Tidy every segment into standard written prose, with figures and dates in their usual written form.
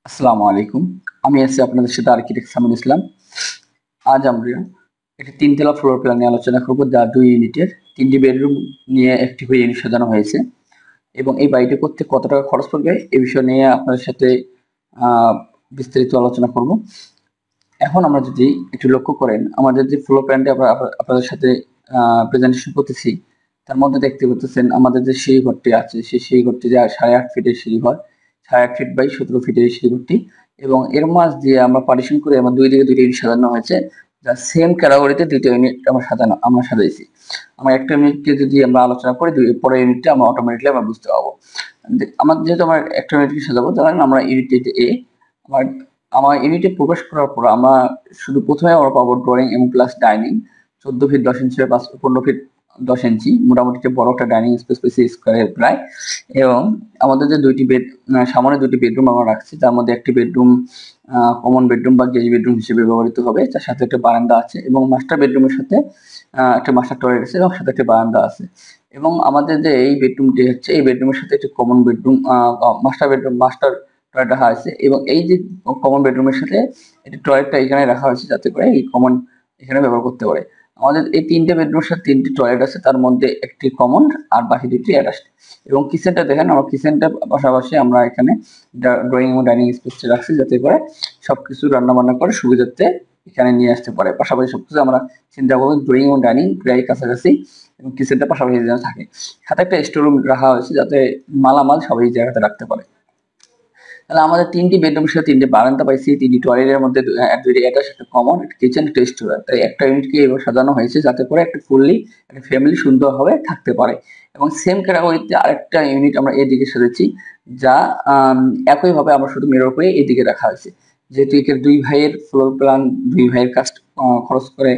আসসালামু আলাইকুম। আমি আছি আপনাদের সাথে আর্কিটেক্ট সামির ইসলাম। আজ আমরা একটি তিনতলা ফ্লোর প্ল্যান নিয়ে আলোচনা করব, যা 2 ইউনিটের 3টি বেডরুম নিয়ে একটি করে ইউনিট সাজানো হয়েছে। এবং এই বাড়িটি করতে কত টাকা খরচ পড়বে এ বিষয় নিয়ে আপনাদের সাথে আহ, বিস্তারিত আলোচনা করব। এখন আমরা যদি একটু লক্ষ্য করেন, আমাদের যে ফ্লোর প্ল্যানটি আমরা আপনাদের সাথে প্রেজেন্টেশন করতেছি, তার মধ্যে দেখতে পাচ্ছেন আমাদের যে সিঁড়ি ঘরটি আছে, সেই সিঁড়ি ঘরটি যা 8.5 ফিটের সিঁড়ি ঘর, 8.5 ফিট বাই 17 ফিটের সিঁড়ি ঘরটি। এবং এর মাঝ দিয়ে আমরা পার্টিশন করে আমার দুই দিকে দুইটা ইউনিট সাজানো হয়েছে, যা সেম ক্যাটাগরিতে দুইটা ইউনিট আমরা সাজাইছি। আমরা একটা ইউনিটকে যদি আমরা আলোচনা করি, পরের ইউনিটটা আমরা অটোমেটিকলি আমরা বুঝতে পারবো। আমার যেহেতু আমরা একটা ইউনিটকে সাজাবো, ধরেন আমরা ইউনিট এ, আমার আমার ইউনিটে প্রবেশ করার পর আমরা শুধু প্রথমে আমরা পাবো ড্রয়িং এবং প্লাস ডাইনিং। 14 ফিট 10 ইঞ্চি 15 ফিট 10 ইঞ্চি, মোটামুটি একটা বড় একটা ডাইনিং স্পেস পেয়েছি স্কোয়ারের প্রায়। এবং আমাদের যে দুইটি বেড, সামনে দুটি বেডরুম আমরা রাখছি, তার মধ্যে একটি বেডরুম কমন বেডরুম বা গেজ বেডরুম হিসেবে ব্যবহৃত হবে, তার সাথে একটা বারান্দা আছে এবং মাস্টার বেডরুমের সাথে একটা মাস্টার টয়লেট আছে এবং সাথে একটা বারান্দা আছে। এবং আমাদের যে এই বেডরুমটি হচ্ছে, এই বেডরুমের সাথে একটা কমন বেডরুম, মাস্টার টয়লেট রাখা হয়েছে। এবং এই যে কমন বেডরুমের সাথে একটি টয়লেটটা এখানে রাখা হয়েছে, যাতে করে এই কমন এখানে ব্যবহার করতে পারে। আমাদের এই 3টে বেডরুমের সাথে 3টি টয়লেট আছে, তার মধ্যে একটি কমন আর বাকি 2টি অ্যাটাচড। এবং কিচেনটা দেখেন, আমরা কিচেনটা পাশাপাশি আমরা এখানে ড্রয়িং এবং ডাইনিং স্পেসটা রাখছি, যাতে করে সবকিছু রান্না বান্না করে সুবিধার্থে এখানে নিয়ে আসতে পারে। পাশাপাশি সবকিছু আমরা চিন্তা করবো ড্রয়িং এবং ডাইনিং প্রায় কাছাকাছি, এবং কিচেনটা পাশাপাশি যেন থাকে। সাথে একটা স্টোররুম রাখা হয়েছে, যাতে মালামাল সবাই এই জায়গাতে রাখতে পারে। তাহলে আমাদের 3টি বেডরুমের সাথে 3টে বারান্দা পাইছি, 3টি টয়লেটের মধ্যে 2টি অ্যাটাচ, একটা কমন, একটা কিচেন, একটা স্টোর। তাই একটা ইউনিটকে এবার সাজানো হয়েছে, যাতে করে একটা ফুললি একটা ফ্যামিলি সুন্দরভাবে থাকতে পারে। এবং সেম ক্যাটাগরিতে আরেকটা ইউনিট আমরা এদিকে সাজাচ্ছি, যা একইভাবে আমরা শুধু মিরর করে এদিকে রাখা হয়েছে। যেহেতু একে দুই ভাইয়ের ফ্লোর প্ল্যান, দুই ভাইয়ের কাস্ট খরচ করে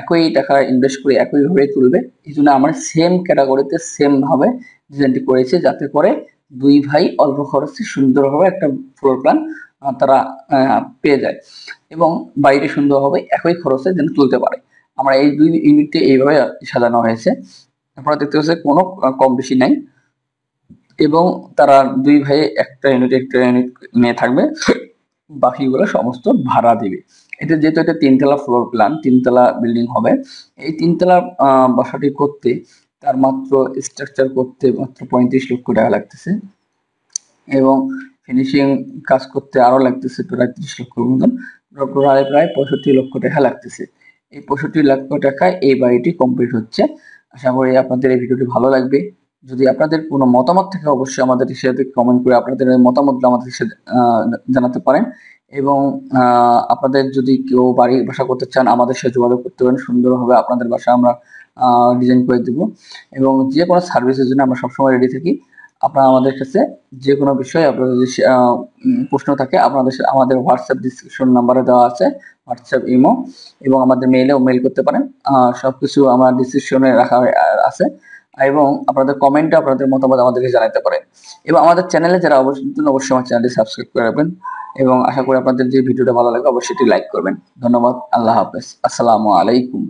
একই টাকা ইনভেস্ট করে একইভাবে তুলবে, এই জন্য আমরা সেম ক্যাটাগরিতে সেম ভাবে ডিজাইনটি করেছি, যাতে করে দুই ভাই অল্প খরচে সুন্দরভাবে একটা ফ্লোর প্ল্যান তারা পেয়ে যায় এবং বাড়িটি সুন্দরভাবে একই খরচে যেন তুলতে পারে। আমরা এই দুই ইউনিটে এইভাবে সাজানো হয়েছে। আপনারা দেখতে পাচ্ছেন কোনো কম বেশি নাই। এবং তারা দুই ভাই একটা ইউনিট নিয়ে থাকবে, বাকিগুলো সমস্ত ভাড়া দিবে। এটা যেহেতু এটা 3তলা ফ্লোর প্ল্যান, 3তলা বিল্ডিং হবে, এই 3তলা বাসাটি করতে তার মাত্র স্ট্রাকচার করতে মাত্র 35 লক্ষ টাকা লাগতেছে। এবং ফিনিশিং কাজ করতে আরো লাগতেছে প্রায় 30 লক্ষ মতন, প্রায় 65 লক্ষ টাকা লাগতেছে। এই 65 লক্ষ টাকায় এই বাড়িটি কমপ্লিট হচ্ছে। আশা করি আপনাদের এই ভিডিওটি ভালো লাগবে। যদি আপনাদের কোনো মতামত থাকে, অবশ্যই আমাদের সাথে কমেন্ট করে আপনাদের মতামতটা আমাদের সাথে জানাতে পারেন। এবং আপনাদের যদি কেউ বাড়ি বাসা করতে চান, আমাদের সাথে যোগাযোগ করতে পারেন। সুন্দরভাবে আপনাদের বাসা আমরা ডিজাইন করে দেবো। এবং যে কোনো সার্ভিসের জন্য আমরা সবসময় রেডি থাকি। আপনারা আমাদের কাছে যে কোনো বিষয়ে আপনাদের যদি প্রশ্ন থাকে, আপনাদের আমাদের হোয়াটসঅ্যাপ ডিসক্রিপশন নাম্বারে দেওয়া আছে, হোয়াটসঅ্যাপ, ইমো, এবং আমাদের মেইলেও মেইল করতে পারেন। সবকিছু আমার ডিসক্রিপশনে রাখা আছে। এবং আপনাদের কমেন্টে আপনাদের মতামত আমাদেরকে জানাতে পারেন। এবং আমাদের চ্যানেলে যারা অবশ্যই আমার চ্যানেলটি সাবস্ক্রাইব করে রাখবেন। এবং আশা করি আপনাদের যে ভিডিওটা ভালো লাগে, অবশ্যই এটি লাইক করবেন। ধন্যবাদ। আল্লাহ হাফেজ। আসসালামু আলাইকুম।